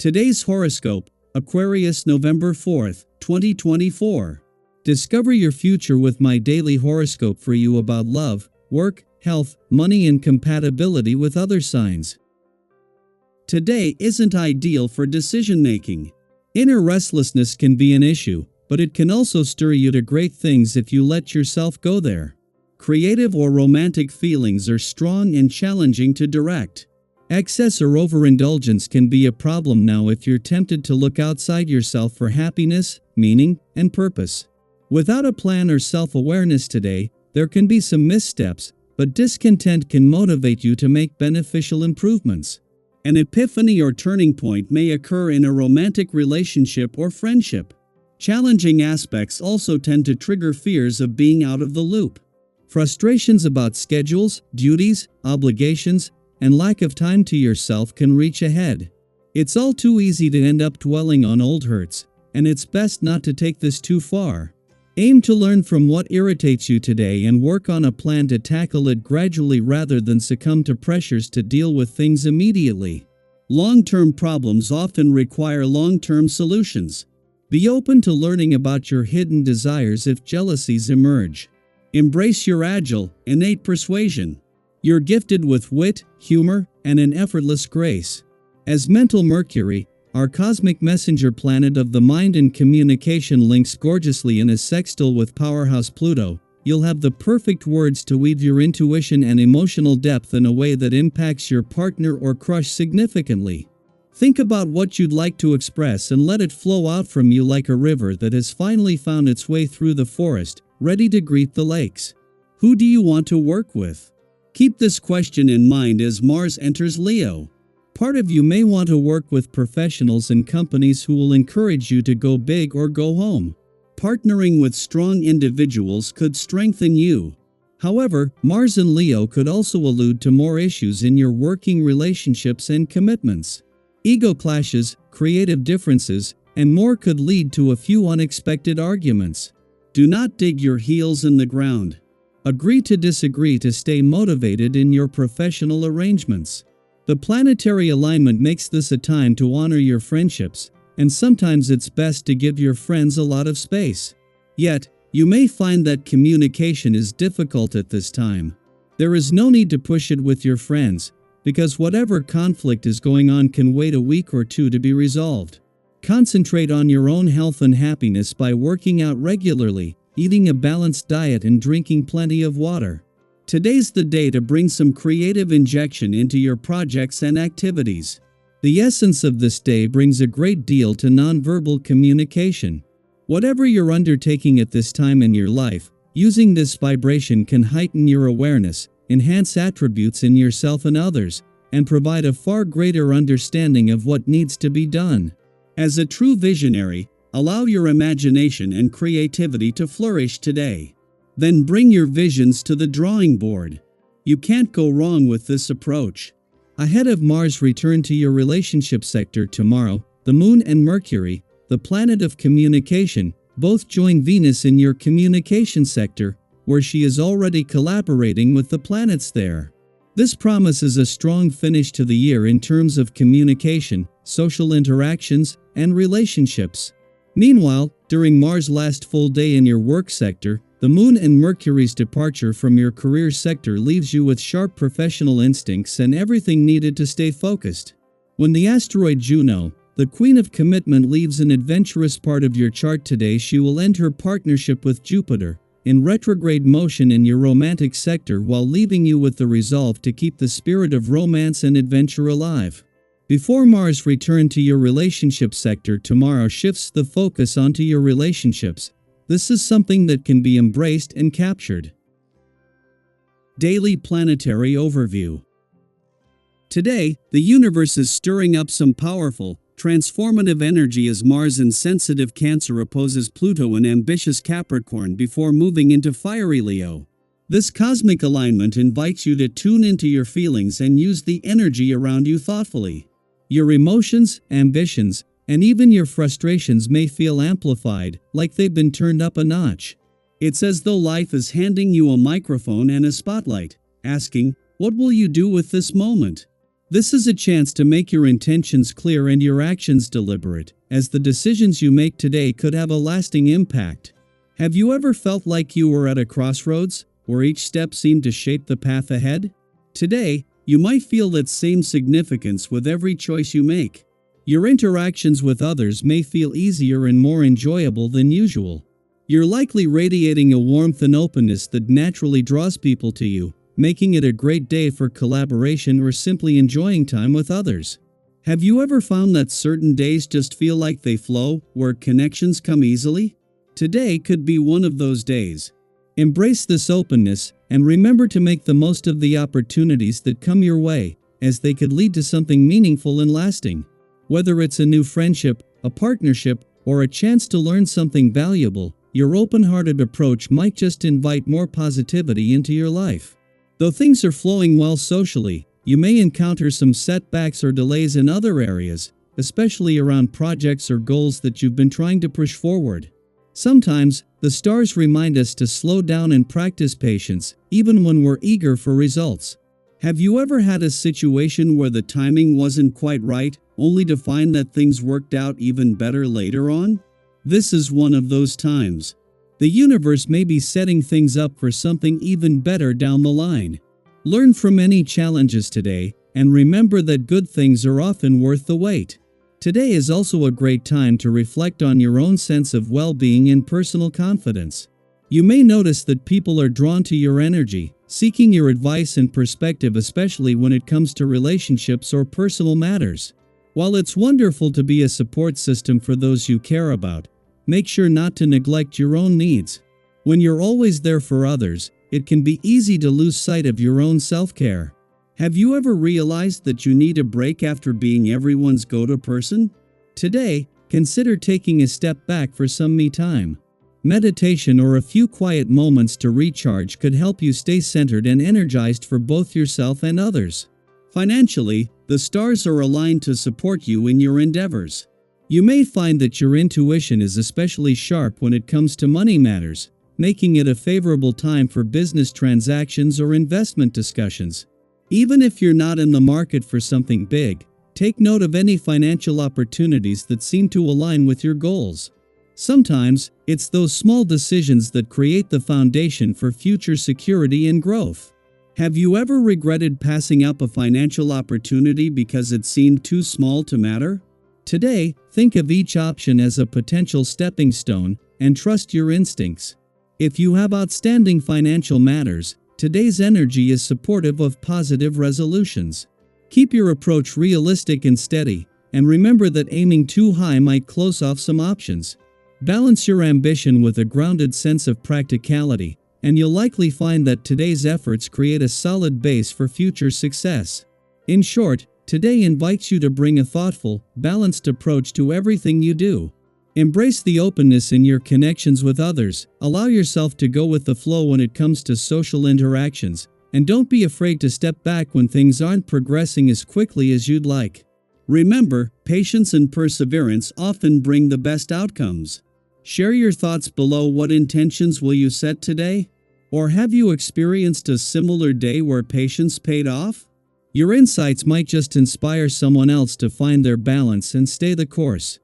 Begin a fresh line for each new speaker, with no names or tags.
Today's horoscope, Aquarius November 4th, 2024. Discover your future with my daily horoscope for you about love, work, health, money and compatibility with other signs. Today isn't ideal for decision-making. Inner restlessness can be an issue, but it can also stir you to great things if you let yourself go there. Creative or romantic feelings are strong and challenging to direct. Excess or overindulgence can be a problem now if you're tempted to look outside yourself for happiness, meaning, and purpose. Without a plan or self-awareness today, there can be some missteps, but discontent can motivate you to make beneficial improvements. An epiphany or turning point may occur in a romantic relationship or friendship. Challenging aspects also tend to trigger fears of being out of the loop. Frustrations about schedules, duties, obligations, and lack of time to yourself can reach a head. It's all too easy to end up dwelling on old hurts, and it's best not to take this too far. Aim to learn from what irritates you today and work on a plan to tackle it gradually rather than succumb to pressures to deal with things immediately. Long-term problems often require long-term solutions. Be open to learning about your hidden desires if jealousies emerge. Embrace your agile, innate persuasion. You're gifted with wit, humor, and an effortless grace. As mental Mercury, our cosmic messenger planet of the mind and communication, links gorgeously in a sextile with powerhouse Pluto, you'll have the perfect words to weave your intuition and emotional depth in a way that impacts your partner or crush significantly. Think about what you'd like to express and let it flow out from you like a river that has finally found its way through the forest, ready to greet the lakes. Who do you want to work with? Keep this question in mind as Mars enters Leo. Part of you may want to work with professionals and companies who will encourage you to go big or go home. Partnering with strong individuals could strengthen you. However, Mars in Leo could also allude to more issues in your working relationships and commitments. Ego clashes, creative differences, and more could lead to a few unexpected arguments. Do not dig your heels in the ground. Agree to disagree to stay motivated in your professional arrangements. The planetary alignment makes this a time to honor your friendships, and sometimes it's best to give your friends a lot of space. Yet, you may find that communication is difficult at this time. There is no need to push it with your friends, because whatever conflict is going on can wait a week or two to be resolved. Concentrate on your own health and happiness by working out regularly, eating a balanced diet and drinking plenty of water. Today's the day to bring some creative injection into your projects and activities. The essence of this day brings a great deal to nonverbal communication. Whatever you're undertaking at this time in your life, using this vibration can heighten your awareness, enhance attributes in yourself and others, and provide a far greater understanding of what needs to be done. As a true visionary, allow your imagination and creativity to flourish today. Then bring your visions to the drawing board. You can't go wrong with this approach. Ahead of Mars' return to your relationship sector tomorrow, the Moon and Mercury, the planet of communication, both join Venus in your communication sector, where she is already collaborating with the planets there. This promises a strong finish to the year in terms of communication, social interactions, and relationships. Meanwhile, during Mars' last full day in your work sector, the Moon and Mercury's departure from your career sector leaves you with sharp professional instincts and everything needed to stay focused. When the asteroid Juno, the Queen of Commitment, leaves an adventurous part of your chart today, she will end her partnership with Jupiter, in retrograde motion in your romantic sector, while leaving you with the resolve to keep the spirit of romance and adventure alive. Before Mars' return to your relationship sector tomorrow shifts the focus onto your relationships, this is something that can be embraced and captured. Daily Planetary Overview. Today, the universe is stirring up some powerful, transformative energy as Mars in sensitive Cancer opposes Pluto in ambitious Capricorn before moving into fiery Leo. This cosmic alignment invites you to tune into your feelings and use the energy around you thoughtfully. Your emotions, ambitions, and even your frustrations may feel amplified, like they've been turned up a notch. It's as though life is handing you a microphone and a spotlight, asking, "What will you do with this moment?" This is a chance to make your intentions clear and your actions deliberate, as the decisions you make today could have a lasting impact. Have you ever felt like you were at a crossroads, where each step seemed to shape the path ahead? Today, you might feel that same significance with every choice you make. Your interactions with others may feel easier and more enjoyable than usual. You're likely radiating a warmth and openness that naturally draws people to you, making it a great day for collaboration or simply enjoying time with others. Have you ever found that certain days just feel like they flow, where connections come easily? Today could be one of those days. Embrace this openness, and remember to make the most of the opportunities that come your way, as they could lead to something meaningful and lasting. Whether it's a new friendship, a partnership, or a chance to learn something valuable, your open-hearted approach might just invite more positivity into your life. Though things are flowing well socially, you may encounter some setbacks or delays in other areas, especially around projects or goals that you've been trying to push forward. Sometimes, the stars remind us to slow down and practice patience, even when we're eager for results. Have you ever had a situation where the timing wasn't quite right, only to find that things worked out even better later on? This is one of those times. The universe may be setting things up for something even better down the line. Learn from any challenges today, and remember that good things are often worth the wait. Today is also a great time to reflect on your own sense of well-being and personal confidence. You may notice that people are drawn to your energy, seeking your advice and perspective, especially when it comes to relationships or personal matters. While it's wonderful to be a support system for those you care about, make sure not to neglect your own needs. When you're always there for others, it can be easy to lose sight of your own self-care. Have you ever realized that you need a break after being everyone's go-to person? Today, consider taking a step back for some me time. Meditation or a few quiet moments to recharge could help you stay centered and energized for both yourself and others. Financially, the stars are aligned to support you in your endeavors. You may find that your intuition is especially sharp when it comes to money matters, making it a favorable time for business transactions or investment discussions. Even if you're not in the market for something big, take note of any financial opportunities that seem to align with your goals. Sometimes, it's those small decisions that create the foundation for future security and growth. Have you ever regretted passing up a financial opportunity because it seemed too small to matter? Today, think of each option as a potential stepping stone, and trust your instincts. If you have outstanding financial matters, today's energy is supportive of positive resolutions. Keep your approach realistic and steady, and remember that aiming too high might close off some options. Balance your ambition with a grounded sense of practicality, and you'll likely find that today's efforts create a solid base for future success. In short, today invites you to bring a thoughtful, balanced approach to everything you do. Embrace the openness in your connections with others, allow yourself to go with the flow when it comes to social interactions, and don't be afraid to step back when things aren't progressing as quickly as you'd like. Remember, patience and perseverance often bring the best outcomes. Share your thoughts below. What intentions will you set today? Or have you experienced a similar day where patience paid off? Your insights might just inspire someone else to find their balance and stay the course.